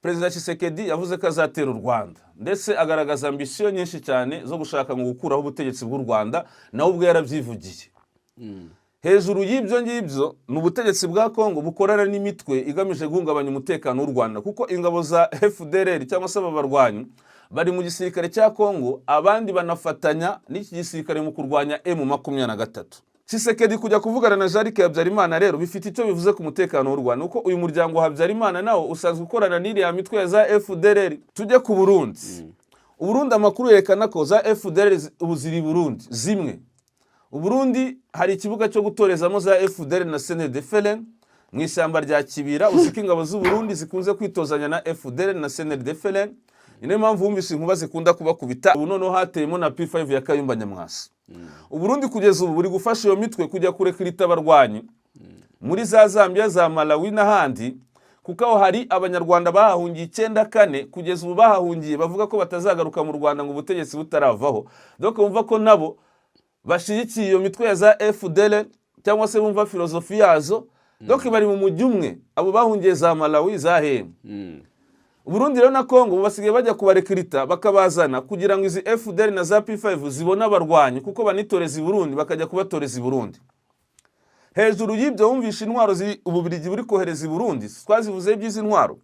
Perezida Tshisekedi yavuze ko azatera u Rwanda ndetse agaragaza ambisiyo nyinshi cyane zo gushaka ngo gukuraho ubutegetsi bw'u Rwanda nawe ubwo yarabyivugiye. Hejuru y'ibyo ngibyo ni ubutegetsi bwa Kongo bukorana n'imitwe igamije guhungabanya umutekano w'u Rwanda, kuko ingabo za FDLR cyangwa se ababarwanyi bari mu gisirikare cya Kongo, abandi banafatanya n'iki gisirikare mu kurwanya M23. Tshisekedi kujya kuvugana na Jean-Luc Habyarimana rero bifite icyo bivuze ku mutekano w'u Rwanda, uko uyu muryango wa Habyarimana nawo usanzwe ukorana n'iriya mitwe ya za FDLR. Tujye ku Burundi. Uburundi amakuru yerekana ko za FDLR ubu ziri Burundi zimwe. Uburundi hari ikibuga cyo gutorezamo za FDLR na CNDD-FLN mu ishyamba rya Kibira. Uziko ingabo z'u Burundi zikunze kwitozanya na FDLR na CNDD-FLN. Niyo mpamvu wumvise inkuba zikunda kubakubita. Ubu noneho hateyemo na P5 ya Kayumba Nyamwasa. Uburundi kugeza ubu buri gufasha iyo mitwe kujya kurekrita abarwanyi muri za Zambia, za Malawi n'ahandi, kuko aho hari abanyarwanda bahahungiye 94 kugeza ubu bahahungiye bavuga ko batazagaruka mu Rwanda ngo ubutegetsi butaravaho. Donc bumva ko nabo bashigikiye iyo mitwe ya za FDLR cyangwa se bumva filosofi yazo. Donc bari mu mujyi umwe, abo bahungiye za Malawi, za Hema. Burundi rero na Kongo basigaye bajya kubarekrita bakabazana kugira ngo izi FDLR na za P5 zibona abarwanyi, kuko banitoreza i Burundi bakajya kubatoreza i Burundi. Hejuru y'ibyo wumvisha intwaro Ububirigi buri kohereza i Burundi, twazivuze by'izi ntwaro.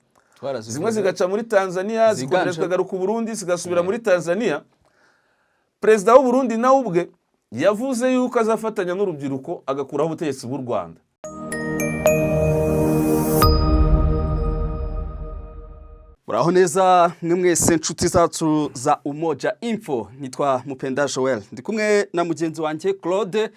Zimwe zigaca muri Tanzania, zikoreshwa garuka u Burundi, zigasubira muri Tanzania. Perezida w'u Burundi nawe ubwe yavuze yuko azafatanya n'urubyiruko agakuraho ubutegetsi bw'u Rwanda. Muraho neza mwese nshuti zacu za Umoja Info, nitwa Mupenda Joel, ndi kumwe na mugenzi wanjye Claude.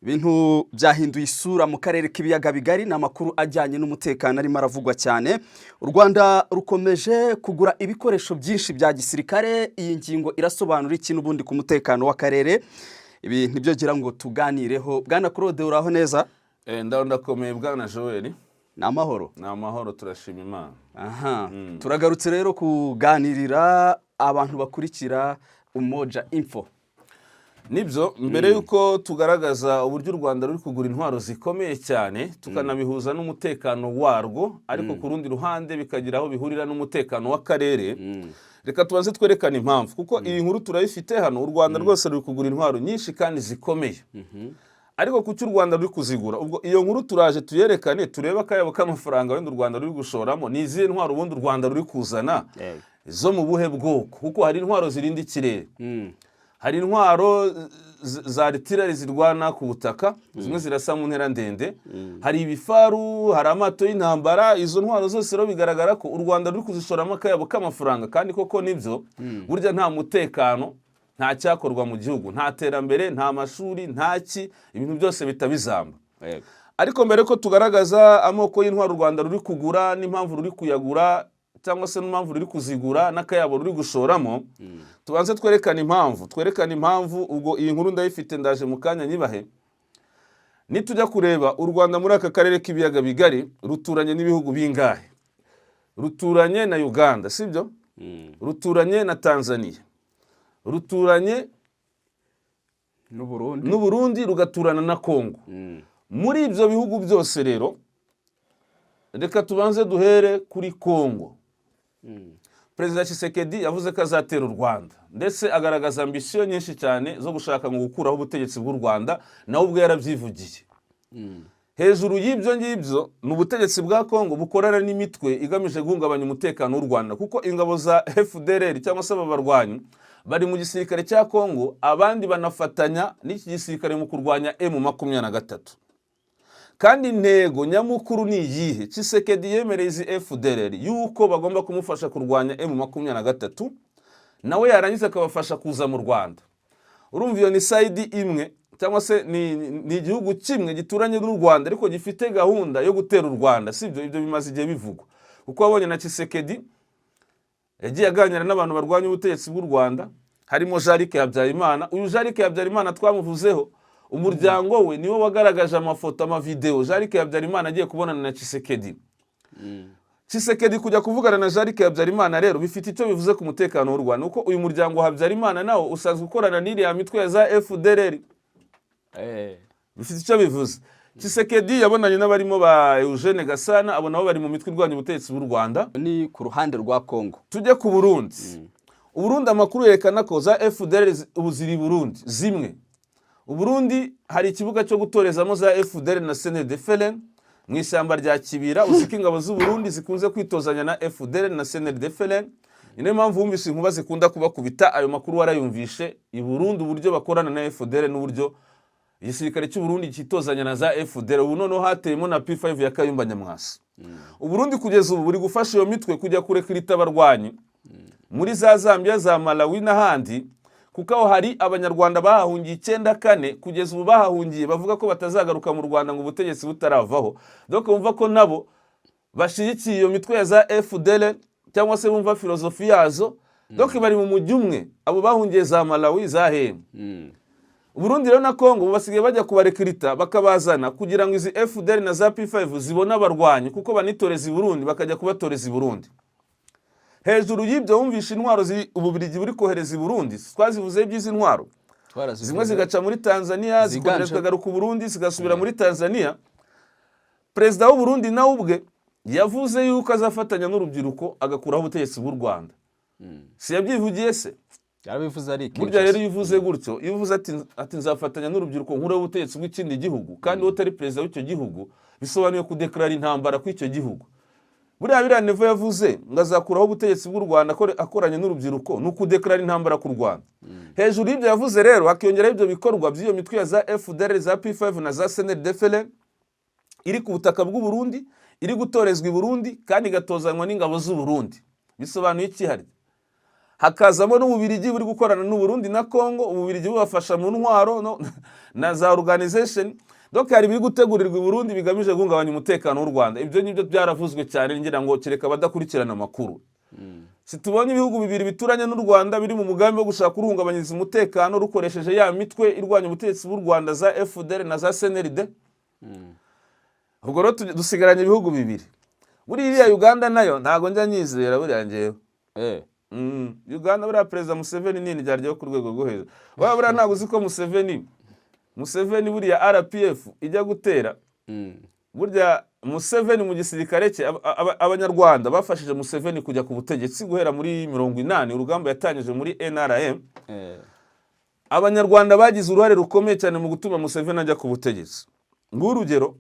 Ibintu byahinduye isura mu karere k'ibiyaga bigari n'amakuru ajyanye n'umutekano arimo aravugwa cyane. U Rwanda rukomeje kugura ibikoresho byinshi bya gisirikare. Iyi ngingo irasobanura iki n'ubundi ku mutekano w'akarere? Ibi nibyo gira ngo tuganireho. Bwana Claude, uraho neza? Ndakomeye bwana Joel. Namahoro. Namahoro, turashima Imana. Aha. Turagarutse rero kuganirira abantu bakurikira Umoja Info. Nibyo, mbere yuko tugaragaza uburyo u Rwanda ruri kugura intwaro zikomeye cyane, tukanabihuza n'umutekano warwo, ariko ku rundi ruhande bikagira aho bihurira n'umutekano w'akarere. Reka tubanze twerekane impamvu, kuko iyi nkuru turayifite hano. U Rwanda rwose ruri kugura intwaro nyinshi kandi zikomeye. Ariko kuki u Rwanda ruri kuzigura? Ubwo iyo nkuru turaje tuyerekane, turebe akayabo k'amafaranga wenda u Rwanda ruri gushoramo, ni izihe ntwaro ubundi u Rwanda ruri kuzana, zo mu buhe bwoko, kuko hari intwaro zirinda ikirere. Hari intwaro za artillery zirwana ku butaka, zimwe zirasa mu ntera ndende. Hari ibifaru, hari amato y'intambara. Izo ntwaro zose rero bigaragara ko u Rwanda ruri kuzishoramo akayabo k'amafaranga, kandi koko nibyo. Burya nta mutekano, nta cyakorwa mu gihugu, nta terambere, nta mashuri, ntaki, ibintu byose bitabizamba. Ariko mbere ko tugaragaza amoko y'intwaro u Rwanda ruri kugura n'impamvu ruri kuyagura, cyangwa se n'impamvu ruri kuzigura n'akayabo ruri gushoramo, tubanze twerekana impamvu. Ubwo iyi nkuru ndayifite, ndaje mu kanya nyibahe. Nitujya kureba u Rwanda muri aka karere k'ibiyaga bigari, ruturanye n'ibihugu bingahe? Ruturanye na Uganda, sibyo? Ruturanye na Tanzania, ruturanye n'u Burundi, rugaturana na Kongo. Muri ibyo bihugu byose rero, reka tubanze duhere kuri Kongo. Perezida Tshisekedi yavuze ko azatera u Rwanda ndetse agaragaza ambisiyo nyinshi cyane zo gushaka ngo gukuraho ubutegetsi bw'u Rwanda, nawe ubwo yarabyivugiye. Hejuru y'ibyo ngibyo ni ubutegetsi bwa Kongo bukorana n'imitwe igamije guhungabanya umutekano w'u Rwanda, kuko ingabo za FDLR cyangwa se ababarwanyi bari mu gisirikare cya Kongo, abandi banafatanya n'iki gisirikare mu kurwanya M23. Kandi intego nyamukuru ni iyihe? Tshisekedi yemereye izi FDLR yuko bagomba kumufasha kurwanya M23, nawe yarangiza akabafasha kuza mu Rwanda. Urumva iyo ni side imwe, cyangwa se ni igihugu kimwe gituranye n'u Rwanda ariko gifite gahunda yo gutera u Rwanda, sibyo? Ibyo bimaze igihe bivugwa, kuko abonye na Tshisekedi yagiye aganira n'abantu barwanya ubutegetsi bw'u Rwanda, harimo Jean-Luc Habyarimana. Uyu Jean-Luc Habyarimana twamuvuzeho, umuryango we niwo wagaragaje amafoto, amavideo Jean-Luc Habyarimana agiye kubonana na Tshisekedi. Tshisekedi kujya kuvugana na Jean-Luc Habyarimana rero bifite icyo bivuze ku mutekano w'u Rwanda, uko uyu muryango wa Habyarimana nawo usanzwe ukorana n'iriya mitwe ya za FDLR. Bifite icyo bivuze. Tshisekedi yabonanye n'abarimo ba Eugene Gasana, abo nabo bari mu mitwe irwanya ubutegetsi bw'u Rwanda. Ni ku ruhande rwa Kongo. Tujye ku Burundi. Uburundi amakuru yerekana ko za FDL ubu ziri Burundi zimwe. Uburundi hari ikibuga cyo gutorezamo za FDL na CNDD-FLN mu ishyamba rya Kibira. Uziko ingabo z'u Burundi zikunze kwitozanya na FDL na CNDD-FLN. Niyo mpamvu wumvise inkuba zikunda kubakubita. Ayo makuru warayumvishe. I Burundi uburyo bakorana na FDL n'uburyo igisirikare cy'u Burundi kitozanya na za FDL. Ubu noneho hateyemo na P5 ya Kayumba Nyamwasa. Uburundi kugeza ubu buri gufasha iyo mitwe kujya kurekrita abarwanyi muri za Zambia, za Malawi n'ahandi, kuko aho hari abanyarwanda bahahungiye 94 kugeza ubu bahahungiye bavuga ko batazagaruka mu Rwanda ngo ubutegetsi butaravaho. Donc bumva ko nabo bashigikiye iyo mitwe ya za FDL cyangwa se bumva filosofi yazo. Donc bari mu mujyi umwe, abo bahungiye za Malawi, za Hema. Burundi rero na Kongo basigaye bajya kubarekrita bakabazana kugira ngo izi FDL na za P5 zibona abarwanyi, kuko banitoreza i Burundi bakajya kubatoreza i Burundi. Hejuru y'ibyo wumvisha intwaro Ububirigi buri kohereza i Burundi. Twazivuze iby'izi ntwaro. Zimwe zigaca muri Tanzania, zikoherezwa garuka Burundi, zigasubira muri Tanzania. Perezida w'u Burundi nawe ubwe yavuze yuko azafatanya n'urubyiruko agakuraho ubutegetsi bw'u Rwanda. Si yabyivugiye se? Yarabivuze ari iki? Burya rero yivuze gutyo, yivuze ati nzafatanya n'urubyiruko nkuraho ubutegetsi bw'ikindi gihugu, kandi utari perezida w'icyo gihugu, bisobanuye kudeklara intambara kw'icyo gihugu. Buriya Biranevo yavuze ngo azakuraho ubutegetsi bw'u Rwanda akoranye n'urubyiruko, ni ukudeklara intambara ku Rwanda. Hejuru y'ibyo yavuze rero hakiyongeraho ibyo bikorwa by'iyo mitwe ya za FDL, za P5 na za CNDD-FLN iri ku butaka bw'u Burundi, iri gutorezwa i Burundi kandi igatozanywa n'ingabo z'u Burundi. Bisobanuye iki hari? Hakazamo n'Ububirigi buri gukorana n'u Burundi na Kongo. Ububirigi bubafasha mu ntwaro na za organization. Donc hari biri gutegurirwa i Burundi bigamije guhungabanya umutekano w'u Rwanda. Ibyo nibyo byaravuzwe cyane, ngira ngo kereka badakurikirana amakuru. Situbonye ibihugu bibiri bituranye n'u Rwanda biri mu mugambi wo gushaka guhungabanyiriza umutekano rukoresheje ya mitwe irwanya ubutegetsi bw'u Rwanda za FDL na za CNRD. Ubwo rero dusigaranye ibihugu bibiri. Buriya Uganda nayo ntago njya nyizera buriya ngewe. Uganda buriya Perezida Museveni nini ryaryo ku rwego rwo hejuru. Buriya ntago uzi ko Museveni buriya RPF ijya gutera. Burya Museveni mu gisirikare cye abanyarwanda bafashije Museveni kujya ku butegetsi guhera muri 80 urugamba yatangije muri NRM. Abanyarwanda bagize uruhare rukomeye cyane mu gutuma Museveni ajya ku butegetsi. Ngurugero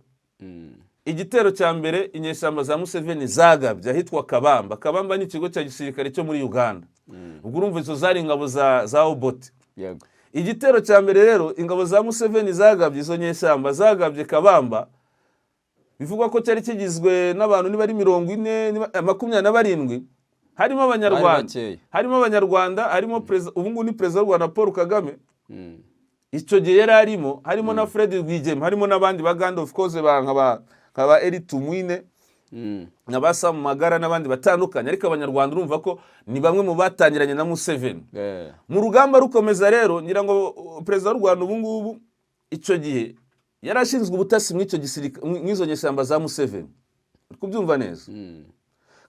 igitero cya mbere inyeshyamba za Museveni zagabye ahitwa Kabamba. Kabamba ni ikigo cya gisirikare cyo muri Uganda. Ubwo urumva izo zari ingabo za Obote. Yego. Igitero cya mbere rero ingabo za Museveni zagabye izo nyeshyamba zagabye Kabamba. Bivugwa ko cyari kigizwe n'abantu ni bari 27 harimo abanyarwanda, harimo perezida ubungu ni perezida w'u Rwanda Paul Kagame. Icyo gihe yari arimo, harimo na Fred Rwigema, harimo n'abandi baganda of course nkaba Eritumwine na Sam Magara n'abandi batandukanye, ariko abanyarwanda urumva ko ni bamwe mu batangiranye na Museveni. Mu rugamba rukomeza rero ngira ngo perezida w'u Rwanda ubungubu icyo gihe yarashinzwe ubutasi mw'icyo gisirikare mwizo nyeshyamba za Museveni. Kubyumva neza.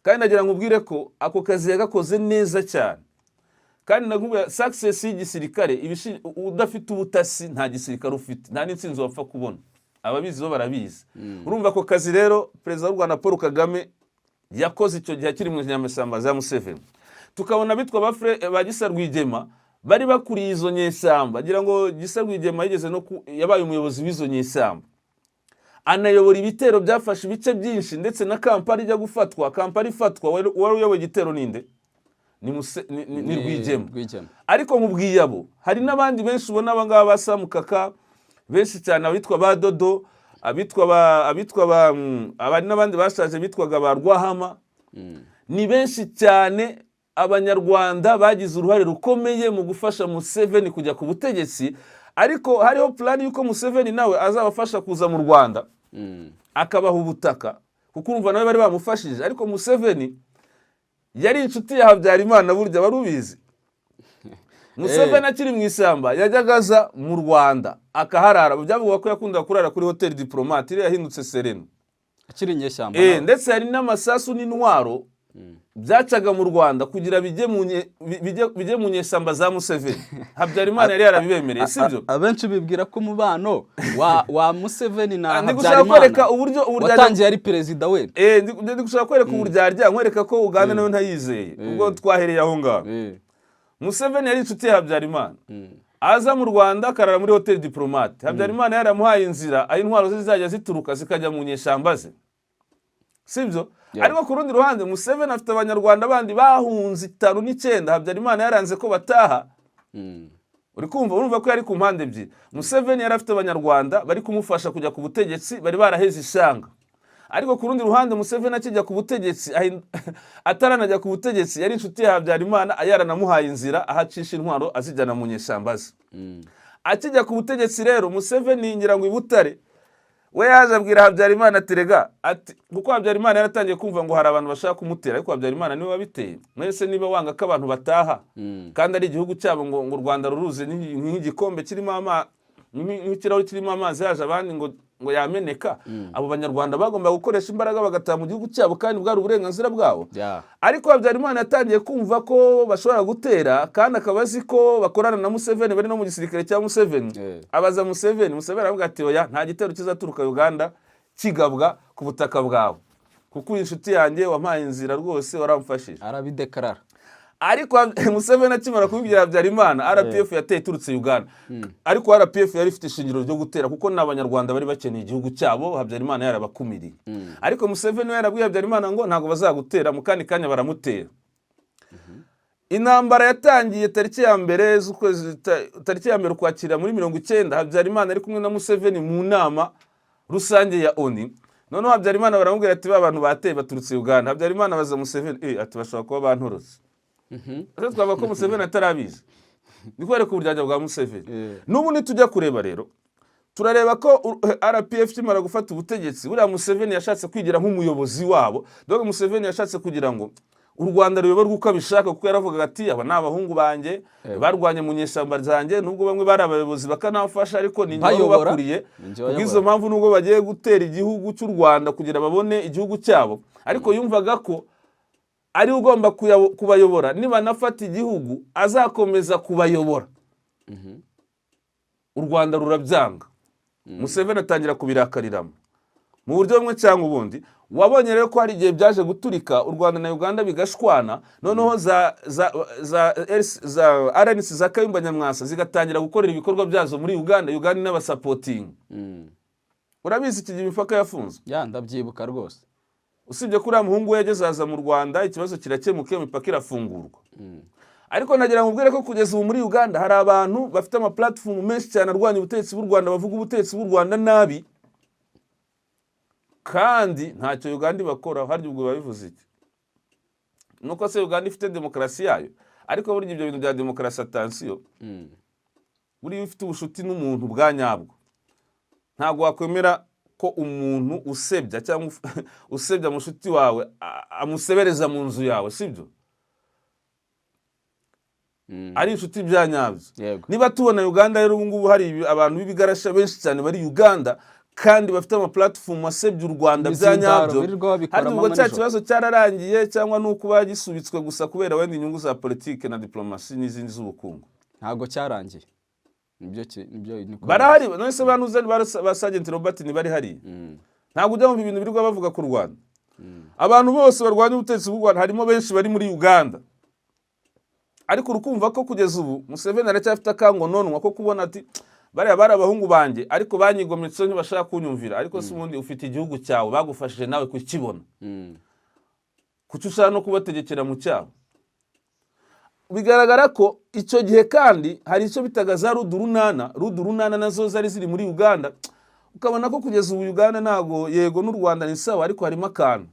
Kandi nagira ngo ubwire ko ako kazi yagakoze neza cyane. Kandi nagubuye success y'igisirikare udafite ubutasi nta gisirikare ufite, nta n'intsinzi wapfa kubona. Ababizi bo barabizi. Urumva ko kazi rero perezida w'u Rwanda Paul Kagame yakoze icyo gihe kiri mu nyeshyamba za Museveni. Tukabona bitwa ba Gisa Rwigema bari bakuriye izo nyeshyamba. Ngira ngo Gisa Rwigema yigeze no yabaye umuyobozi w'izo nyeshyamba. Anayobora ibitero byafashe ibice byinshi, ndetse na Kampala ijya gufatwa. Kampala ifatwa wari uyoboye igitero ninde? Ni Rwigema. Ariko nkubwiye abo hari n'abandi benshi ubona abangaba basa Mukaka benshi cyane, abitwa ba Dodo, abari n'abandi bashaje bitwaga ba Rwahama. Ni benshi cyane abanyarwanda bagize uruhare rukomeye mu gufasha Museveni kujya ku butegetsi. Ariko hariho plan yuko Museveni nawe azabafasha kuza mu Rwanda akabaha ubutaka, kuko urumva nawe bari bamufashije. Ariko Museveni yari inshuti ya Habyarimana, burya barubizi. Museveni akiri mu ishyamba yajyagaza mu Rwanda akaharara. Byavuga ko yakunda kurara kuri Hotel Diplomate iri yahindutse Serena akiri nyeshyamba. Ndetse hari n'amasasu n'intwaro byacaga mu Rwanda kugira bijye mu nyeshyamba za Museveni. Habyarimana yari yarabibemereye, sibyo? Abenshi bibwira ko umubano wa Museveni na Habyarimana watangiye ari perezida we. Ndi gushaka kwereka uburyarya, nkwereka ko Uganda nayo ntayizeye. Ubwo twahereye aho ngaho. Museveni yari inshuti ya Habyarimana. Aza mu Rwanda akarara muri Hotel Diplomate. Habyarimana yaramuhaye inzira aho intwaro zizajya zituruka zikajya mu nyeshyamba ze, sibyo? Ariko ku rundi ruhande Museveni afite abanyarwanda bandi bahunze 59. Habyarimana yaranze ko bataha. Uri kumva, urumva ko yari ku mpande ebyiri. Museveni yari afite abanyarwanda bari kumufasha kujya ku butegetsi, bari baraheze ishanga. Ariko ku rundi ruhande Museveni akijya ku butegetsi, ataranajya ku butegetsi, yari inshuti ya Habyarimana, yaranamuhaye inzira ahacisha intwaro azijyana mu nyeshyamba ze. Akijya ku butegetsi rero Museveni ngira ngo ibutare we yaje abwira Habyarimana ati rega, ati kuko Habyarimana yaratangiye kumva ngo hari abantu bashaka kumutera, ariko Habyarimana niwe wabiteye. Mwese niba wanga ko abantu bataha kandi ari igihugu cyabo ngo u Rwanda ruruze nk'igikombe kirimo nk'ikirahuri kirimo amazi, yaje abandi ngo yameneka, abo banyarwanda bagomba gukoresha imbaraga bagataha mu gihugu cyabo kandi bwari uburenganzira bwabo. Ariko Habyarimana yatangiye kumva ko bashobora gutera, kandi akaba azi ko bakorana na Museveni, bari no mu gisirikare cya Museveni. Abaza Museveni aravuga ati oya, nta gitero kizaturuka Uganda kigabwa ku butaka bwawe, kuko uyu inshuti yanjye wampaye inzira rwose, waramfashije. Arabidekarara. Ariko Museveni akimara kubibwira Habyarimana, RPF yateye turutse Uganda. Ariko RPF yari ifite ishingiro ryo gutera kuko n'abanyarwanda bari bakeneye igihugu cyabo, Habyarimana yarabakumiriye. Ariko Museveni yarabwiye Habyarimana ngo ntago bazagutera, mu kandi kanya baramutera. Intambara yatangiye tariki ya mbere Ukwakira muri 1990. Habyarimana ari kumwe na Museveni mu nama rusange ya ONU. Noneho Habyarimana baramubwira ati abantu bateye baturutse Uganda. Habyarimana baza Museveni ati bashobora kuba bantorotse. Ese twaba ko Museveni atarabizi. Nikwereka uburyarya bwa Museveni. N'ubu nitujya kureba rero, turareba ko RPF kimara gufata ubutegetsi, buriya Museveni yashatse kwigira nk'umuyobozi wabo. Donc Museveni yashatse kugira ngo u Rwanda ruyoborwe uko abishaka, kuko yaravugaga ati aba n'abahungu banjye barwanye mu nyeshyamba zanjye, nubwo bamwe bari abayobozi bakanafasha, ariko ni njye bakuriye. Ubwizo mpamvu nubwo bagiye gutera igihugu cy'u Rwanda kugira babone igihugu cyabo, ariko yumvaga ko ari ugomba kubayobora, niba nafata igihugu azakomeza kubayobora. U Rwanda rurabyanga. Museveni atangira kubirakariramo mu buryo bumwe cyangwa ubundi. Wabonye rero ko hari igihe byaje guturika u Rwanda na Uganda bigashwana, noneho za RNC za Kayumba Nyamwasa zigatangira gukorera ibikorwa byazo muri Uganda n'abasapotinga. Urabizi iki imipaka yafunzwe? Ndabyibuka rwose. Usibye kuri muhungu we yageze aza mu Rwanda, ikibazo kirakemuka, imipaka irafungurwa. Ariko nagira ngo mbwire ko kugeza ubu muri Uganda hari abantu bafite ama platform menshi cyane arwanya ubutegetsi bw'u Rwanda, bavuga ubutegetsi bw'u Rwanda nabi, kandi ntacyo Uganda bakora. Harya ubwo babivuze iki? Nuko se Uganda ifite demokarasi yayo, ariko burya ibyo bintu bya demokarasi attention, buri ufite ubushuti n'umuntu bwa nyabwo, ntago wakwemera ko umuntu usebya cyangwa usebya mushuti wawe amusebereza mu nzu yawe, sibyo? Ari inshuti bya nyabyo. Niba tubona Uganda rero ubu ngubu hari abantu b'ibigarasha benshi cyane bari Uganda, kandi bafite ama platform asebya u Rwanda bya nyabyo. Hari ubwo cya kibazo cyararangiye, cyangwa nuko bagisubitswe gusa kubera wenda inyungu za politike na diplomasi n'izindi z'ubukungu. Ntago cyarangiye. Nibyo barahari. None se banuze ba Sergeant Robert ni bari hari. Ntago ujya mu bintu birirwa bavuga ku Rwanda. Abantu bose barwanya ubutegetsi bw'u Rwanda harimo benshi bari muri Uganda. Ariko urukumva ko kugeza ubu Museveni aracyafite akangononwa ko kubona ati bariya bari abahungu banjye, ariko banyigometse ntibashaka kunyumvira. Ariko se ubundi ufite igihugu cyawe, bagufashije nawe kukibona, kuki ushaka no kubategekera mu cyabo? Bigaragara ko icyo gihe kandi hari icyo bitaga za rudurunana nazo zari ziri muri Uganda. Ukabona ko kugeza ubu Uganda ntago, yego n'u Rwanda ni sawa, ariko harimo akantu.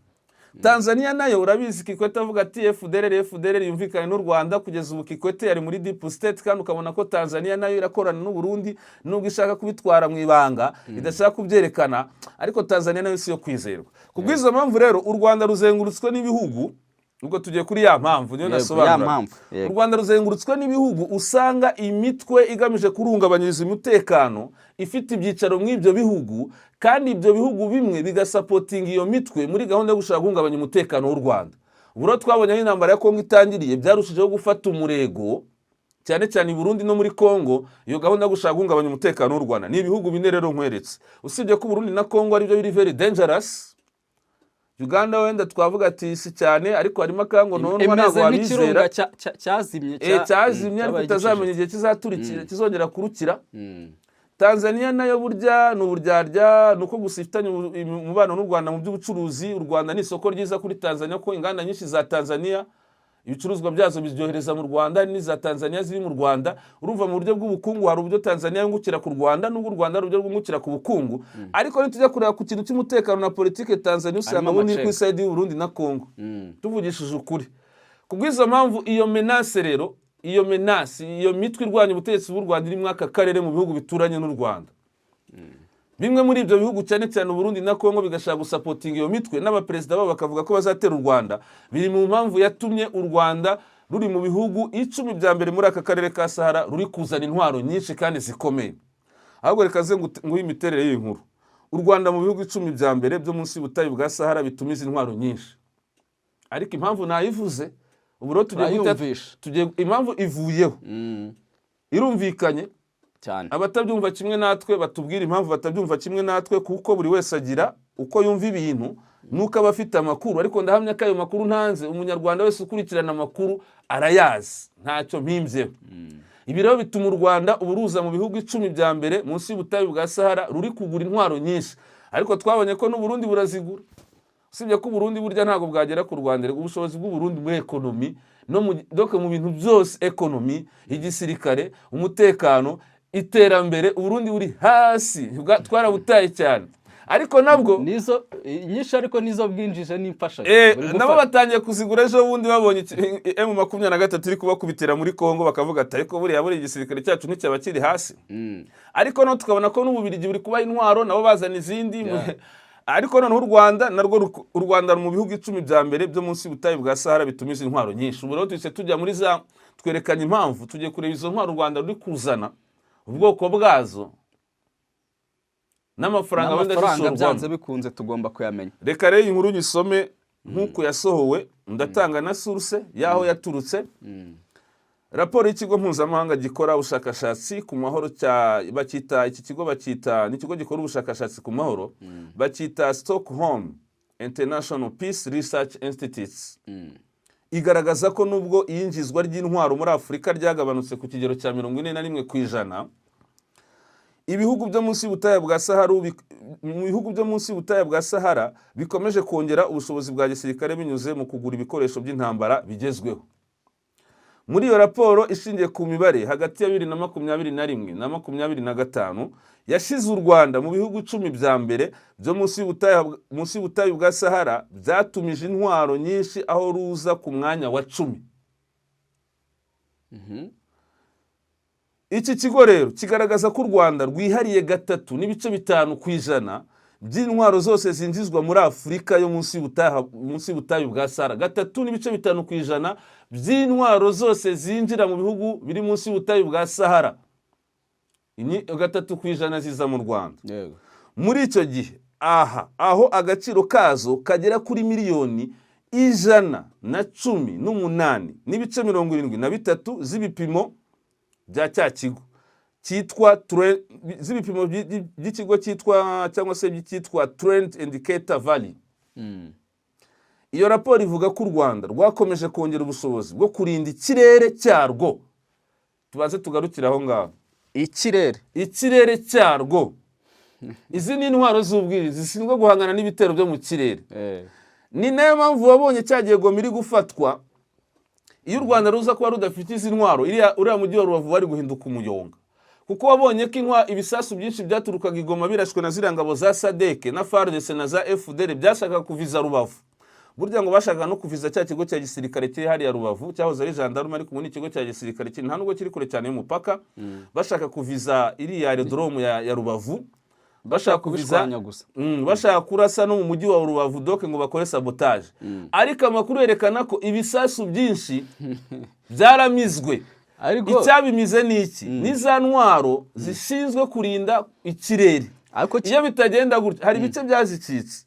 Tanzania nayo urabizi Kikwete avuga ati FDLR yumvikane n'u Rwanda. Kugeza ubu Kikwete yari muri deep state, kandi ukabona ko Tanzania nayo irakorana n'u Burundi, nubwo ishaka kubitwara mu ibanga, idashaka kubyerekana, ariko Tanzania nayo si yo kwizerwa. Kubwizo mpamvu rero u Rwanda ruzengurutswe n'ibihugu, ubwo tugiye kuri ya mpamvu niyo nasobanura. U Rwanda ruzengurutswe n'ibihugu usanga imitwe igamije kurungabanyiriza umutekano ifite ibyicaro mu ibyo bihugu, kandi ibyo bihugu bimwe bigasapotinga iyo mitwe muri gahunda yo gushaka guhungabanya umutekano w'u Rwanda. uburo twabonye aho intambara ya Kongo itangiriye byarushijeho gufata umurego cyane cyane i Burundi no muri Kongo. Iyo gahunda yo gushaka guhungabanya umutekano w'u Rwanda ni ibihugu bine rero nkweretse, usibye ko Burundi na Kongo ari byo biri very dangerous. Uganda wenda twavuga ati si cyane, ariko harimo akango nonwa ntabwo wabizera cyazimye ariko utazamenya igihe kizaturikira kizongera kurukira. Tanzania nayo burya ni uburyarya, nuko gusa ifitanye umubano n'u Rwanda mu by'ubucuruzi. U Rwanda ni isoko ryiza kuri Tanzania ko inganda nyinshi za Tanzania ibicuruzwa byazo bizyohereza mu Rwanda, n'iza Tanzania ziri mu Rwanda. Urumva mu buryo bw'ubukungu hari uburyo Tanzania yungukira ku Rwanda, n'ubwo u Rwanda ari uburyo bwungukira ku bukungu. Ariko nitujya kureba ku kintu cy'umutekano na politike, Tanzania usanga bundi ku side y'u Burundi na Kongo. Tuvugishije ukuri kubw'izo mpamvu iyo menace rero, iyo mitwe irwanya ubutegetsi bw'u Rwanda iri mu aka karere mu bihugu bituranye n'u Rwanda. Bimwe muri ibyo bihugu cyane cyane u Burundi na Kongo bigashaka gusapotinga iyo mitwe, n'abaperezida babo bakavuga ko bazatera u Rwanda. Biri mu mpamvu yatumye u Rwanda ruri mu bihugu 10 bya mbere muri aka karere ka Sahara ruri kuzana intwaro nyinshi kandi zikomeye. Ahubwo reka ze ngo imiterere y'inkuru, u Rwanda mu bihugu 10 bya mbere byo munsi y'ubutayu bwa Sahara bitumiza intwaro nyinshi. Ariko impamvu nayivuze uburo tugiye impamvu ivuyeho irumvikanye cyane. Abatabyumva kimwe natwe batubwira impamvu batabyumva kimwe natwe, kuko buri wese agira uko yumva ibintu nuko aba afite amakuru. Ariko ndahamya ko ayo makuru ntanze umunyarwanda wese ukurikirana amakuru arayazi, ntacyo mpimbyeho. Ibi rero bituma u Rwanda uburuza mu bihugu 10 bya mbere munsi y'ubutayu bwa Sahara ruri kugura intwaro nyinshi. Ariko twabonye ko n'u Burundi burazigura, usibye ko Burundi burya ntago bwagera ku Rwanda. Ubushobozi bw'u Burundi muri ekonomi no mu bintu byose, ekonomi, igisirikare, umutekano, iterambere, Burundi buri hasi, twarabutaye cyane. Ariko nabwo nizo nyinshi, ariko nizo bwinjije n'imfashanyo nabo batangiye kuzigura. Ejo bundi babonye M23 iri kubakubitira muri Kongo, bakavuga ati ariko buriya igisirikare cyacu nticyaba kiri hasi. Ariko no tukabona ko n'Ububirigi buri kubaha intwaro, nabo bazana izindi. Ariko noneho u Rwanda mu bihugu 10 bya mbere byo munsi y'ubutayu bwa Sahara bitumiza intwaro nyinshi. Ubu rero tujya muri twerekanye impamvu, tugiye kureba izo ntwaro u Rwanda ruri kuzana, ubwoko bwazo n'amafaranga byanze bikunze tugomba kuyamenya. Reka rero inkuru nyisome nk'uko yasohowe, ndatanga na source yaho yaturutse. Raporo y'ikigo mpuzamahanga gikora ubushakashatsi ku mahoro bakita iki kigo ni ikigo gikora ubushakashatsi ku mahoro, bakita Stockholm International Peace Research Institutes. Igaragaza ko nubwo iyinjizwa ry'intwaro muri Afurika ryagabanutse ku kigero cya 41%, ibihugu byo munsi y'ubutayu bwa Sahara bikomeje kongera ubushobozi bwa gisirikare binyuze mu kugura ibikoresho by'intambara bigezweho. Muri iyo raporo ishingiye ku mibare hagati ya 2021 na 2025 yashize u Rwanda mu bihugu 10 bya mbere byo munsi y'ubutayu bwa Sahara byatumije intwaro nyinshi, aho ruza ku mwanya wa 10. Iki kigo rero kigaragaza ko u Rwanda rwihariye 3.5% by'intwaro zose zinjizwa muri Afurika yo munsi y'ubutayu bwa Sahara. 3.5% by'intwaro zose zinjira mu bihugu biri munsi y'ubutayu bwa Sahara, 3% ziza mu Rwanda. Muri icyo gihe aho agaciro kazo kagera kuri miliyoni 118.73 z'ibipimo bya cya kigo z'ibipimo by'ikigo cyangwa se byitwa Trend Indicator Valley. Iyo raporo ivuga ko u Rwanda rwakomeje kongera ubushobozi bwo kurinda ikirere cyarwo. Tubaze tugarukira aho ngaho, ikirere cyarwo. Izi ni intwaro z'ubwirinzi zishinzwe guhangana n'ibitero byo mu kirere. Ni nayo mpamvu wabonye cyagiye Goma iri gufatwa. Iyo u Rwanda ruza kuba rudafite izi ntwaro, uriya mujyi wa Rubavu bari guhinduka umuyonga, kuko wabonye ko ibisasu byinshi byaturukaga i Goma birashwe na ziriya ngabo za SADC na FARDC na za FDL byashaka kuviza Rubavu. Burya ngo bashaka no kuviza cya kigo cya gisirikare kiri hariya Rubavu, cyahoze ari gendarme, ariko ubu ni ikigo cya gisirikare kiri nta nubwo kiri kure cyane y'umupaka. Bashaka kuviza iriya aerodrome ya Rubavu, bashaka kuviza bashaka kurasa no mu mujyi wa Rubavu doke ngo bakore sabotage. Ariko amakuru yerekana ko ibisasu byinshi byaramizwe. Icyabimize ni iki? Ni za ntwaro zishinzwe kurinda ikirere. Iyo bitagenda gutya hari ibice byazicitse.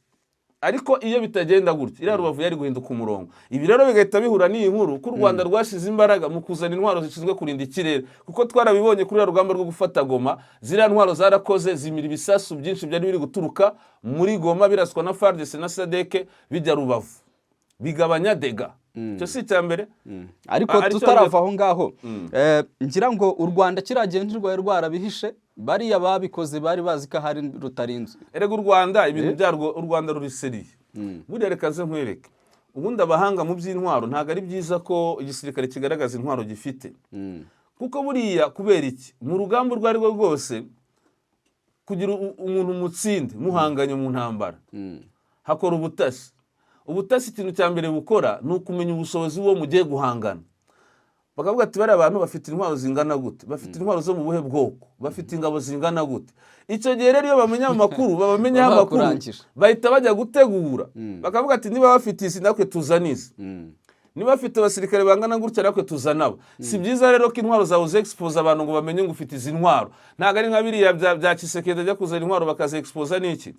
ariko iyo bitagenda gutya iriya Rubavu yari guhinduka umurongo. Ibi rero bigahita bihura n'iyi nkuru ko u Rwanda rwashize imbaraga mu kuzana intwaro zishinzwe kurinda ikirere, kuko twarabibonye kuri rugamba rwo gufata Goma, ziriya ntwaro zarakoze zimira ibisasu byinshi byari biri guturuka muri Goma biraswa na FARDC na SADC bijya Rubavu, bigabanya dega. Cyo si cyambere. Ariko tutarava aho ngaho, ngira ngo u Rwanda kiragenderwa rwarabihishe, bariya babikoze bari bazi ko hari rutarinze. Erega u Rwanda ibintu byarwo, u Rwanda ruriseriye. Buriya reka ze nkwereke, ubundi abahanga mu by'intwaro ntago ari byiza ko igisirikare kigaragaza intwaro gifite, kuko buriya kubera iki mu rugamba urwo ari rwo rwose kugira umuntu mutsinde muhanganye mu ntambara, hakora ubutasi. Ubutasi ikintu cya mbere bukora ni ukumenya ubushobozi bwo mugiye guhangana. Bakavuga ati bari abantu bafite intwaro zingana gute, bafite intwaro zo mu buhe bwoko, bafite ingabo zingana gute. Icyo gihe rero iyo bamenya amakuru, babamenyaho amakuru, bahita bajya gutegura. Bakavuga ati niba bafite isi natwe tuzanize, niba bafite abasirikare bangana gutya natwe tuzanabo. Si byiza rero ko intwaro zawe uzexpose abantu ngo bamenye ngo ufite izi ntwaro. Ntago ari nka biriya bya Kisekedi ajya kuzana intwaro bakaze-expose n'iki.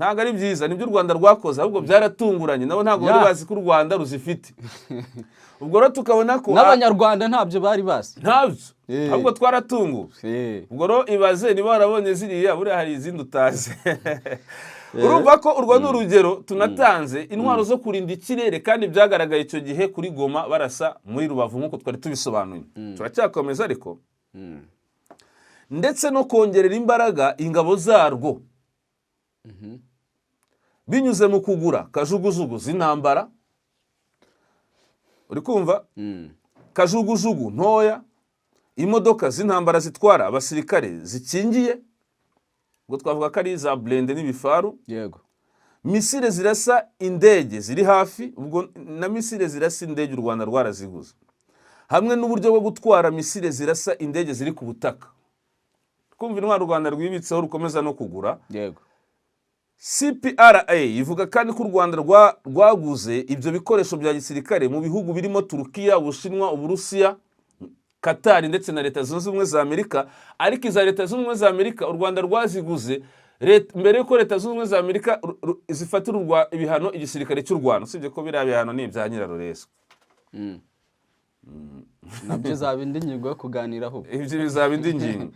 Ntago ari byiza, nibyo u Rwanda rwakoze, ahubwo byaratunguranye, nabo ntago bari bazi ko u Rwanda ruzifite. Ubwo rero tukabona ko n'Abanyarwanda ntabyo bari bazi, ntabyo, ahubwo twaratunguwe. Ubwo rero ibaze niba warabonye ziriya, buriya hari izindi utazi. Urumva ko urwo ni urugero tunatanze, intwaro zo kurinda ikirere, kandi byagaragaye icyo gihe kuri Goma barasa muri Rubavu nk'uko twari tubisobanuye. Turacyakomeza ariko ndetse no kongerera imbaraga ingabo zarwo binyuze mu kugura kajugujugu z'intambara. Uri kumva? Kajugujugu ntoya, imodoka z'intambara zitwara abasirikare zikingiye, ubwo twavuga ko ari za blende n'ibifaru. Yego. Misile zirasa indege ziri hafi, ubwo na misile zirasa indege u Rwanda rwaraziguze, hamwe n'uburyo bwo gutwara misile zirasa indege ziri ku butaka. Kumva intwaro u Rwanda rwibitseho rukomeza no kugura. Yego. CPRA ivuga kandi ko u Rwanda rwaguze ibyo bikoresho bya gisirikare mu bihugu birimo Turukiya, Ubushinwa, Uburusiya, Qatar ndetse na Leta Zunze Ubumwe za Amerika. Ariko iza Leta Zunze Ubumwe za Amerika u Rwanda rwaziguze mbere yuko Leta Zunze Ubumwe za Amerika zifatirwa ibihano igisirikare cy'u Rwanda. Usibye ko biriya bihano ni ibya Nyirarureswa. Nabyo zaba indi ngingo yo kuganiraho. Ibyo bizaba indi ngingo.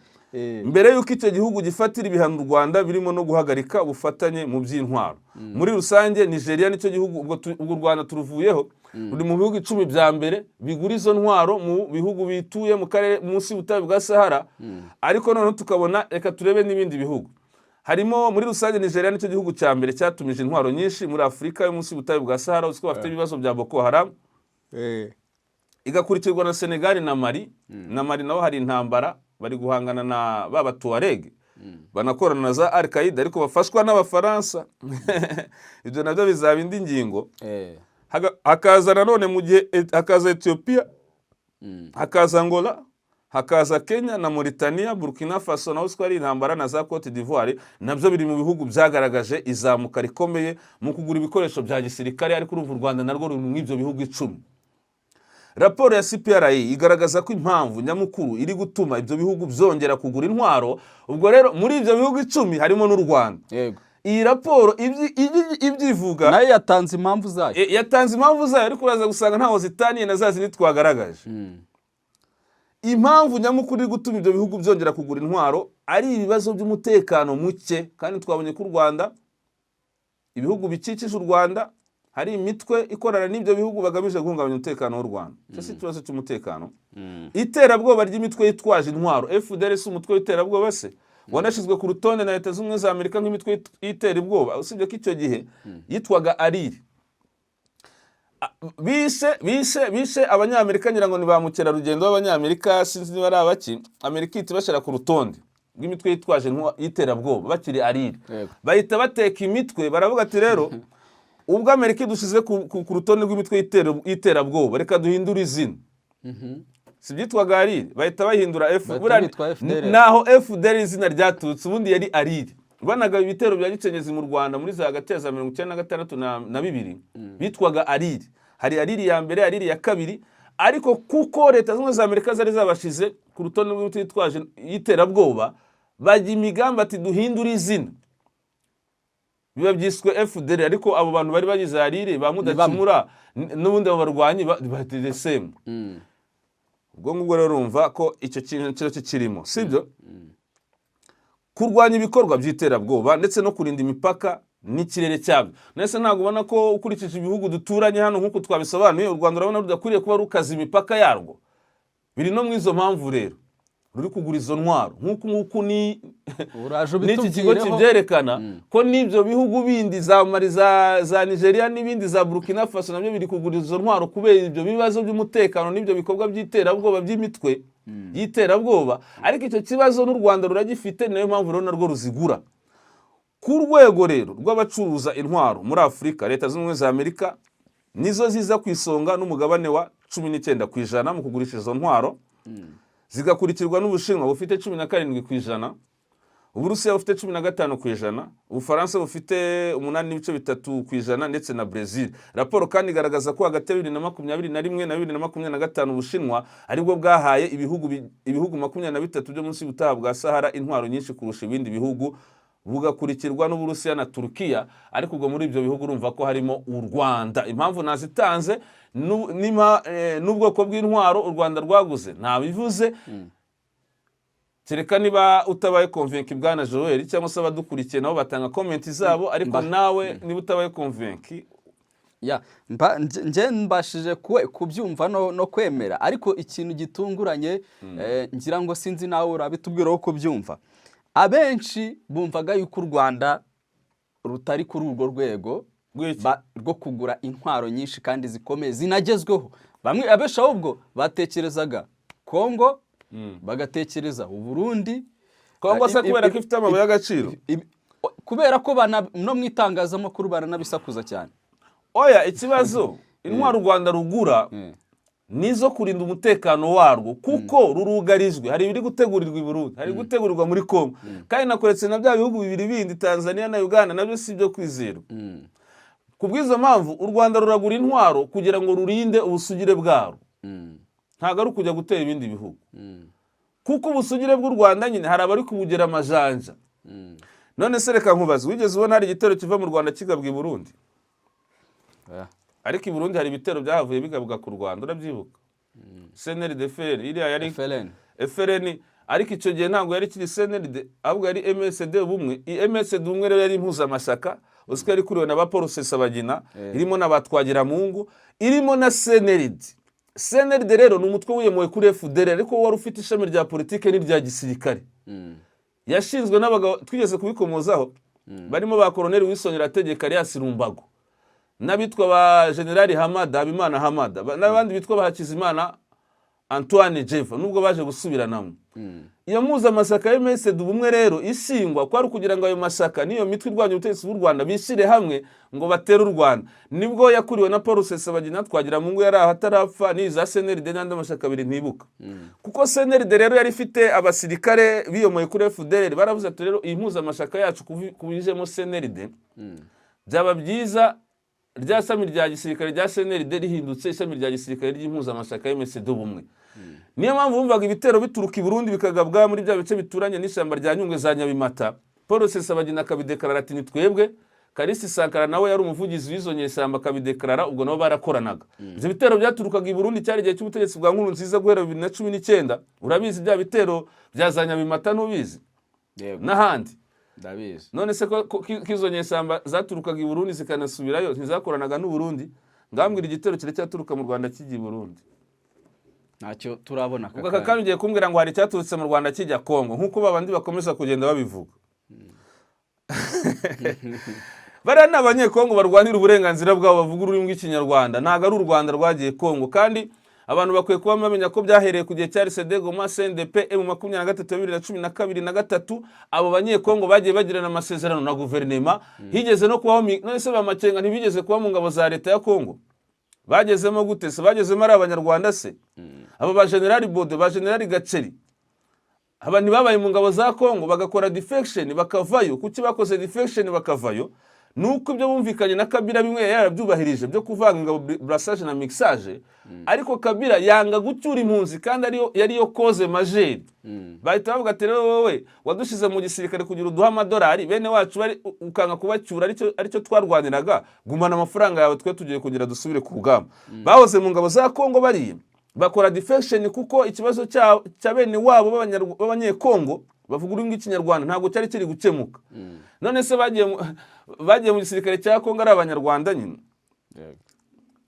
Mbere yuko icyo gihugu gifatira ibihano u Rwanda birimo no guhagarika ubufatanye mu by'intwaro. Muri rusange Nigeria nicyo gihugu ubwo u Rwanda turuvuyeho, ruri mu bihugu 10 bya mbere bigura izo ntwaro mu bihugu bituye mu karere munsi y'ubutayu bwa Sahara. Ariko noneho tukabona reka turebe n'ibindi bihugu. Harimo muri rusange Nigeria nicyo gihugu cya mbere cyatumije intwaro nyinshi muri Afrika yo munsi y'ubutayu bwa Sahara, uziko bafite ibibazo bya Boko Haram. Igakurikirwa na Senegal na Mali. Na Mali naho hari intambara, bari guhangana na baba Tuareg, banakorana na za Al-Qaeda ariko bafashwa n'Abafaransa. Ibyo nabyo bizaba indi ngingo. Hakaza nanone mu gihe hakaza Ethiopia, hakaza Angola, hakaza Kenya na Mauritania, Burkina Faso na Uswari intambara na za Cote d'Ivoire. Nabyo biri mu bihugu byagaragaje izamuka rikomeye mu kugura ibikoresho bya gisirikare, ariko u Rwanda narwo ruri mu ibyo bihugu 10. Raporo ya CPRA igaragaza ko impamvu nyamukuru iri gutuma ibyo bihugu byongera kugura intwaro, ubwo rero muri ibyo bihugu 10 harimo n'u Rwanda. Yego. Iyi raporo ibyivuga nayo yatanze impamvu zayo. Yatanze impamvu zayo, ariko uraza gusanga ntaho zitaniye na za zindi twagaragaje. Impamvu nyamukuru iri gutuma ibyo bihugu byongera kugura intwaro ari ibibazo by'umutekano muke, kandi twabonye ko u Rwanda, ibihugu bikikije u Rwanda, hari imitwe ikorana n'ibyo bihugu bagamije guhungabanya umutekano w'u Rwanda. Cyo si ikibazo cy'umutekano. Iterabwoba ry'imitwe yitwaje intwaro, FDLR si umutwe w'iterabwoba se? Wanashizwe ku rutonde na Leta Zunze Ubumwe za Amerika nk'imitwe y'iterabwoba, usibye ko icyo gihe yitwaga Ariri. Bishe Abanyamerika, ngira ngo ni ba mukerarugendo b'Abanyamerika, sinzi niba ari abaki, Amerika ihita ibashyira ku rutonde rw'imitwe yitwaje y'iterabwoba bakiri Ariri. Bahita bateka imitwe, baravuga ati rero ubwo Amerika idushize ku rutonde rw'imitwe y'iterabwoba, reka duhindure izina. Si byitwaga Ariri, bahita bahindura naho FDR izina ryatutse, ubundi yari Ariri. Banaga ibitero bya Gicengezi mu Rwanda muri za hagati ya 1996 na 2000 bitwaga Ariri. Hari Ariri ya mbere, Ariri ya kabiri, ariko kuko Leta Zunze Ubumwe za Amerika zari zabashize ku rutonde rw'imitwe yitwaje y'iterabwoba, bajya imigambi ati duhindure izina. biba byiswe FDL, ariko abo bantu bari bagize Harire ba Mudacumura n'ubundi abo barwanyi bateze same. Ubwo ngubwo rero urumva ko icyo kintu cyo kirimo, sibyo? Kurwanya ibikorwa by'iterabwoba ndetse no kurinda imipaka n'ikirere cyabyo. Nese ntabwo ubona ko ukurikije ibihugu duturanye hano nk'uko twabisobanuye, u Rwanda urabona rudakwiriye kuba rukaza imipaka yarwo. Biri no mwizo mpamvu rero ruri kugura izo ntwaro nk'uko n'iki kigo kibyerekana ko n'ibyo bihugu bindi za Mali, za Nigeria n'ibindi za Burkina Faso nabyo biri kugura izo ntwaro kubera ibyo bibazo by'umutekano n'ibyo bikorwa by'iterabwoba by'imitwe y'iterabwoba. Ariko icyo kibazo n'u Rwanda ruragifite, niyo mpamvu rero narwo ruzigura. Ku rwego rero rw'abacuruza intwaro muri Afurika, Leta z'Ubumwe za Amerika nizo ziza ku isonga n'umugabane wa 19% mu kugurisha izo ntwaro, zigakurikirwa n'Ubushinwa bufite 17%, Uburusiya bufite 15%, Ubufaransa bufite 8.3% ndetse na Brazil. Raporo kandi igaragaza ko hagati ya 2021 na 2025 Ubushinwa aribwo bwahaye ibihugu 23 byo munsi y'ubutaha bwa Sahara intwaro nyinshi kurusha ibindi bihugu, bugakurikirwa n'Uburusiya na Turkiya. Ariko ubwo muri ibyo bihugu urumva ko harimo u Rwanda. Impamvu nazitanze n'ubwoko bw'intwaro u Rwanda rwaguze ntabivuze, kereka niba utabaye convaincu bwana Joel cyangwa se abadukurikiye nabo batanga comment zabo, ariko nawe niba utabaye convaincu nje mbashije kubyumva no kwemera. Ariko ikintu gitunguranye ngira ngo sinzi nawe urabitubwiraho kubyumva, abenshi bumvaga yuko u Rwanda rutari kuri urwo rwego rwo kugura intwaro nyinshi kandi zikomeye zinagezweho. Bamwe abesha ahubwo batekerezaga Kongo, bagatekereza u Burundi. Kongo se kubera ko ifite amabuye y'agaciro, kubera ko no mu itangazamakuru baranabisakuza cyane. Oya, ikibazo intwaro u Rwanda rugura nizo kurinda umutekano warwo, kuko rurugarijwe. Hari ibiri gutegurirwa i Burundi, hari gutegurirwa muri Kongo, kandi nakoretse na bya bihugu bibiri bindi, Tanzania na Uganda, nabyo si byo kwizera. Kubw'izo mpamvu u Rwanda ruragura intwaro kugira ngo rurinde ubusugire bwaro, ntago ari kujya gutera ibindi bihugu, kuko ubusugire bw'u Rwanda nyine hari abari kubugera amajanja. None se reka nkubaze, wigeze ubona hari igitero kiva mu Rwanda kigabwa i Burundi? Ariko i Burundi hari ibitero byahavuye bigabwa ku Rwanda, urabyibuka? CNRD FLN, iriya yari FLN, ariko icyo gihe ntabwo yari kiri CNRD, ahubwo yari MSD Ubumwe. MSD Ubumwe rero yari impuzamashyaka, uziko yari kuriwe na ba Paul Rusesabagina, irimo na Batwagiramungu, irimo na CNRD. CNRD rero ni umutwe wiyemuwe kuri FDL, ariko wari ufite ishami rya politike n'irya gisirikare. Yashinzwe n'abagabo twigeze kubikomozaho, barimo ba Colonel Wisonera Ategeka Alias Rumbago, n'abitwa ba General Hamada Habimana Hamada, n'abandi bitwa ba Hakizimana Antoine Jeva, nubwo baje gusubiranamo. Iyo mpuzamashyaka ya MSD Ubumwe rero isingwa kwari kugira ngo ayo mashyaka niyo mitwe irwanya ubutegetsi bw'u Rwanda bishyire hamwe ngo batere u Rwanda. Nibwo yakuriwe na Paul Rusesabagina, Twagiramungu yari ahatarapfa, n'iza CNRD n'andi mashyaka abiri ntibuka. Kuko CNRD rero yari ifite abasirikare biyomoye kuri FDL, baravuze ati rero iyi mpuzamashyaka yacu kubijemo CNRD byaba byiza rya sami rya gisirikare rya CNRD rihindutse ishami rya gisirikare ry'impuzamashyaka ya MSD Ubumwe. Niyo mpamvu bumvaga ibitero bituruka i Burundi bikagabwa muri bya bice bituranye n'ishyamba rya Nyungwe za Nyabimata. Paul Rusesabagina akabidekarara ati ni twebwe. Kalisi Sankara nawe yari umuvugizi w'izo nyeshyamba akabidekarara, ubwo nabo barakoranaga. Ibyo bitero byaturukaga i Burundi cyari igihe cy'ubutegetsi bwa Nkurunziza guhera 2019. Urabizi bya bitero bya za Nyabimata n'ubizi n'ahandi? Ndabizi. None se ko izo nyeshyamba zaturukaga i Burundi zikanasubirayo ntizakoranaga n'u Burundi? Ngambwira igitero cyaturuka mu Rwanda kijya i Burundi. Ntacyo turabona kaka. Ubwo kandi ugiye kumbwira ngo hari cyaturutse mu Rwanda kijya Kongo, nkuko babandi bakomeza kugenda babivuga. Bariya ni abanyekongo barwanira uburenganzira bwabo, bavuga ururimi rw'Ikinyarwanda, ntago ari u Rwanda rwagiye Kongo. Kandi abantu bakwiye kuba bamenya ko byahereye ku gihe cyari Sedegoma CNDP M23 na 2023. Abo banyekongo bagiye bagirana amasezerano na guverinema, higeze no kubaho none se bamakenga ntibigeze kuba mu ngabo za leta ya Kongo. Bagezemo gute se? Bagezemo ari abanyarwanda se? Abo ba General Bode, ba General Gaceri, aba ntibabaye mu ngabo za Kongo bagakora defection bakavayo? Kuki bakoze defection bakavayo? nuko ibyo bumvikanye na Kabila bimwe yarabyubahirije byo kuvanga ingabo brassage na mixage, ariko Kabila yanga gucyura impunzi kandi yariyo cause majeure. Bahita bavuga ati rero wowe wadushize mu gisirikare kugira uduha amadolari, bene wacu bari ukanga kubacyura aricyo twarwaniraga, gumana amafaranga yawe twe tugiye kugira dusubire ku rugamba. Bahoze mu ngabo za Kongo bari bakora defection kuko ikibazo cya bene wabo b'abanyekongo bavuga ururimi rw'ikinyarwanda ntabwo cyari kiri gukemuka. None se bagiye mu gisirikare cya Kongo ari abanyarwanda nyine.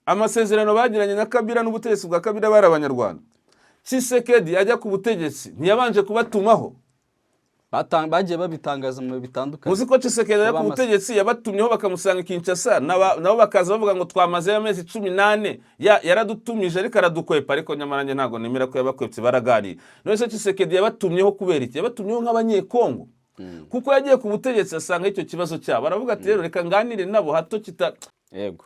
Amasezerano bagiranye na Kabila n'ubutegetsi bwa Kabila bari abanyarwanda. Tshisekedi ajya ku butegetsi ntiyabanje kubatumaho, bagiye babitangaza mu bitandukanye. Muzi ko Tshisekedi ajya ku butegetsi yabatumyeho bakamusanga Kinshasa, nabo bakaza bavuga ngo twamaze amezi 18 yaradutumije ariko aradukwepa, ariko nyamara nje ntago nemera ko yabakwepse baraganira. None se Tshisekedi yabatumyeho kubera iki? Yabatumyeho nk'abanyekongo. Kuko yagiye ku butegetsi asanga icyo kibazo cyabo, baravuga ati rero reka nganire nabo hato yego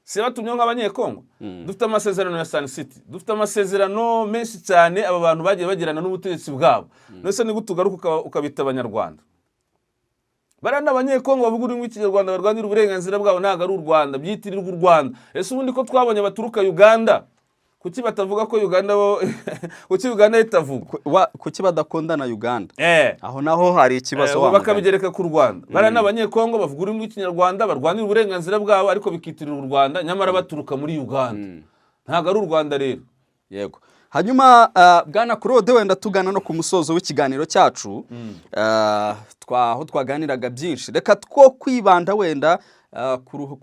se batumyeho nk'abanyekongo. Dufite amasezerano ya Sun City, dufite amasezerano menshi cyane aba bantu bagiye bagirana n'ubutegetsi bwabo. None se nigutugaruka ukabita abanyarwanda, barana abanyekongo bavuga ururimi rw'ikinyarwanda barwanira uburenganzira bwabo, ntago ari u Rwanda byitirirwa u Rwanda. Ese ubundi ko twabonye baturuka Uganda, kuki batavuga ko Uganda kuki Uganda itavuga? Kuki badakondana Uganda? Aho naho hari ikibazo bakabigereka ku Rwanda. Barana abanyekongo bavuga ururimi rw'ikinyarwanda barwanira uburenganzira bwabo ariko bikitirirwa u Rwanda, nyamara baturuka muri Uganda. Ntago ari u Rwanda rero. Yego. Hanyuma bwana Claude, wenda tugana no ku musozo w'ikiganiro cyacu, aho twaganiraga byinshi, reka two kwibanda wenda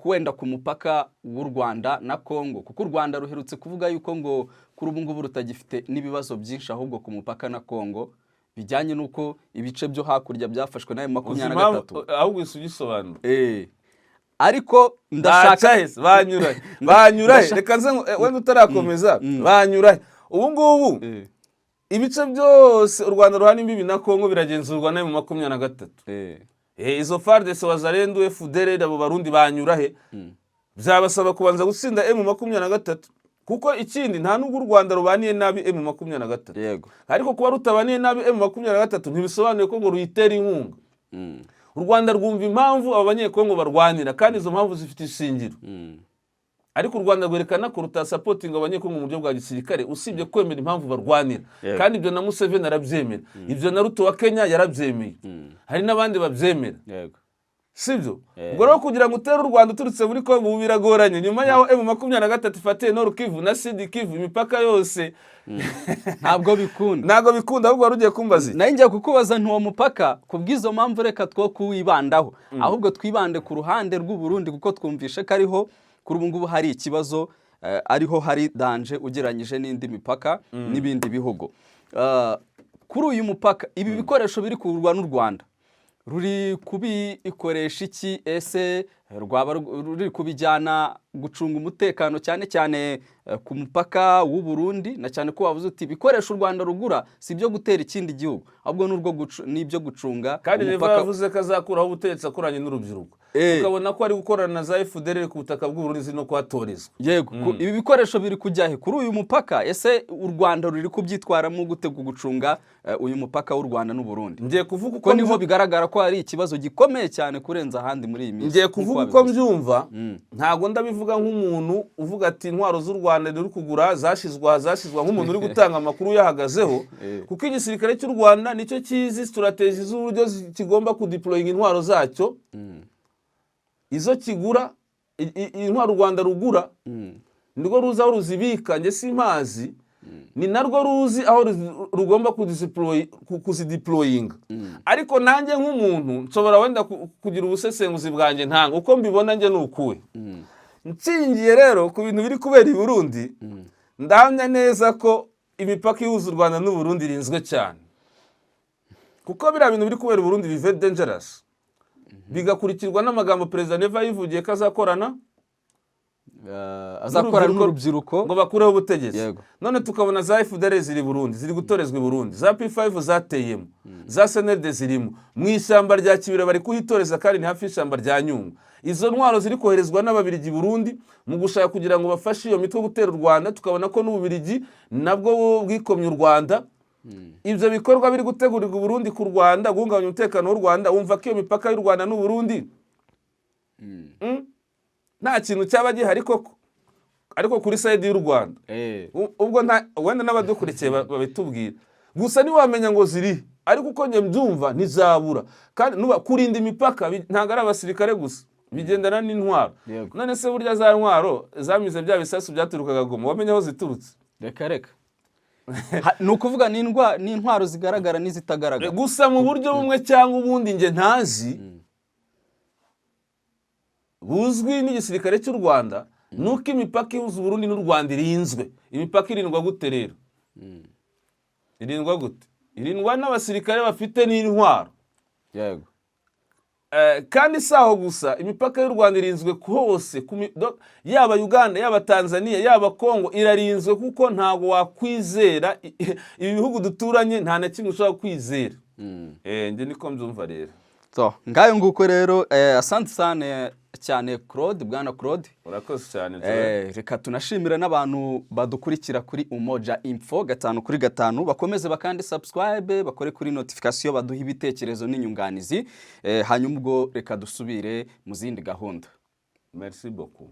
wenda ku mupaka w'u Rwanda na Kongo, kuko u Rwanda ruherutse kuvuga yuko ngo kuri ubu ngubu rutagifite n'ibibazo byinshi ahubwo ku mupaka na Kongo bijyanye nuko ibice byo hakurya byafashwe na M23. Ahubwo isugisobanura. Ariko ndashaka banyurahe reka nze wenda utarakomeza banyurahe. Ubu ngubu ibice byose u Rwanda ruhana imbibi na Kongo biragenzurwa na M23. Izo FARDC wazalendo FDLR abo barundi banyurahe, byabasaba kubanza gutsinda M23, kuko ikindi nta nubwo u Rwanda rubaniye nabi M23. Yego. Ariko kuba rutabaniye nabi M23 ntibisobanuye ko ngo ruyitera inkunga. U Rwanda rwumva impamvu abo banyekongo barwanira kandi izo mpamvu zifite ishingiro. Ariko u Rwanda rwerekana ko rutasapotinga abanyekongo mu buryo bwa gisirikare usibye kwemera impamvu barwanira. Kandi ibyo na Museveni arabyemera, ibyo na Ruto wa Kenya yarabyemeye, hari n'abandi babyemera. Yego. Sibyo? Ubwo rero kugira ngo utere u Rwanda uturutse muri Kongo biragoranye. Nyuma yaho M23 ifatiye Nord Kivu na Sud Kivu, imipaka yose ntabwo bikunda. Ahubwo warugiye kumbaza nayo njya kukubaza ntuwo mupaka kubwizo mpamvu reka two kuwibandaho, ahubwo twibande ku ruhande rw'u Burundi, kuko twumvishe ko ariho kuri ubu ngubu hari ikibazo, ariho hari danje ugereranyije n'indi mipaka n'ibindi bihugu. Kuri uyu mupaka ibi bikoresho biri kugurwa n'u Rwanda ruri kubikoresha iki? Ese rwaba ruri kubijyana gucunga umutekano cyane cyane ku mupaka w'u Burundi, na cyane ko wavuze uti bikoresha u Rwanda rugura si byo gutera ikindi gihugu ahubwo n'ibyo gucunga kandi umupaka. Yavuze ko azakuraho ubutegetsi akoranye n'urubyiruko, ukabona ko ari gukorana na za FDLR ku butaka bw'u Burundi no kuhatorezwa. Yego. Ibi bikoresho biri kujya he kuri uyu mupaka? Ese u Rwanda ruri kubyitwaramo gute gucunga uyu mupaka w'u Rwanda n'u Burundi? Ngiye kuvuga uko niho bigaragara ko ari ikibazo gikomeye cyane kurenza ahandi muri iyi minsi. Ngiye kuvuga uko mbyumva, ntago ndabivuga nk'umuntu uvuga ati intwaro z'u Rwanda ruri kugura zashizwa nk'umuntu uri gutanga amakuru yahagazeho, kuko igisirikare cy'u Rwanda nicyo kizi strategy z'uburyo kigomba kudeploying intwaro zacyo. Izo kigura intwaro u Rwanda rugura nirwo ruzi aho ruzibika, nge simpazi, ni narwo ruzi aho rugomba kuzideployinga. Ariko nanjye nk'umuntu nshobora wenda kugira ubusesenguzi bwanjye ntanga uko mbibona nge nukuwe. Ncingiye rero ku bintu biri kubera i Burundi, ndahamya neza ko imipaka ihuza u Rwanda n'u Burundi irinzwe cyane, kuko biriya bintu biri kubera i Burundi ni very dangerous. Bigakurikirwa n'amagambo Perezida Neva yivugiye ko azakorana n'urubyiruko ngo bakureho ubutegetsi. None tukabona za FDLR ziri Burundi, ziri gutorezwa i Burundi, za P5 zateyemo, za SNLD zirimo, mu ishyamba rya Kibira bari kuhitoreza kandi ni hafi y'ishyamba rya Nyungwe. Izo ntwaro ziri koherezwa n'Ababiligi Burundi mu gushaka kugira ngo bafashe iyo mitwe gutera u Rwanda. Tukabona ko n'Ubabiligi nabwo bwikomye u Rwanda. Ibyo bikorwa biri gutegurirwa Burundi ku Rwanda guhungabanya umutekano w'u Rwanda. Wumva ko iyo mipaka y'u Rwanda n'u Burundi nta kintu cyaba gihari koko, ariko kuri side y'u Rwanda ubwo wenda n'abadukurikiye babitubwira, gusa ntiwamenya ngo ziri, ariko uko njye mbyumva ntizabura. Kandi kurinda imipaka ntabwo ari abasirikare gusa, bigendana n'intwaro. None se burya za ntwaro zamize bya bisasu byaturukaga Goma, wamenya aho ziturutse? Reka ni ukuvuga n'intwaro zigaragara n'izitagaragara, gusa mu buryo bumwe cyangwa ubundi njye ntazi buzwi n'igisirikare cy'u Rwanda, nuko imipaka ihuza Burundi n'u Rwanda irinzwe. Imipaka irindwa gute rero? Irindwa gute? Irindwa n'abasirikare bafite n'intwaro. Yego. Kandi saho gusa, imipaka y'u Rwanda irinzwe hose, yaba Uganda, yaba Tanzania, yaba Kongo, irarinzwe kuko ntago wakwizera ibi bihugu duturanye, nta na kimwe ushobora kwizera. Nje niko mbyumva rero. So, ngayo nguko rero, asante cyane Claude, bwana Claude. Urakoze cyane. Reka tunashimira n'abantu badukurikira kuri Umoja Info 5/5, bakomeze bakandi subscribe, bakore kuri notification, baduha ibitekerezo n'inyunganizi. Hanyuma ubwo reka dusubire mu zindi gahunda. Merci beaucoup.